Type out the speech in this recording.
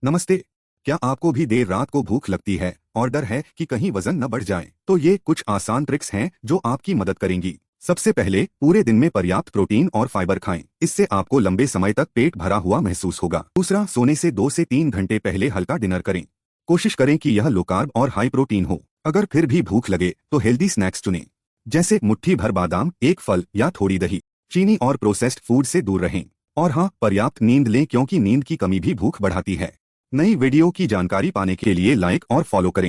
नमस्ते। क्या आपको भी देर रात को भूख लगती है और डर है कि कहीं वजन न बढ़ जाए? तो ये कुछ आसान ट्रिक्स हैं जो आपकी मदद करेंगी। सबसे पहले, पूरे दिन में पर्याप्त प्रोटीन और फाइबर खाएं। इससे आपको लंबे समय तक पेट भरा हुआ महसूस होगा। दूसरा, सोने से 2 से 3 घंटे पहले हल्का डिनर करें। कोशिश करें कि यह लो कार्ब और हाई प्रोटीन हो। अगर फिर भी भूख लगे तो हेल्दी स्नैक्स चुनें, जैसे मुट्ठी भर बादाम, एक फल या थोड़ी दही। चीनी और प्रोसेस्ड फूड से दूर रहें। और हाँ, पर्याप्त नींद लें क्योंकि नींद की कमी भी भूख बढ़ाती है। नई वीडियो की जानकारी पाने के लिए लाइक और फॉलो करें।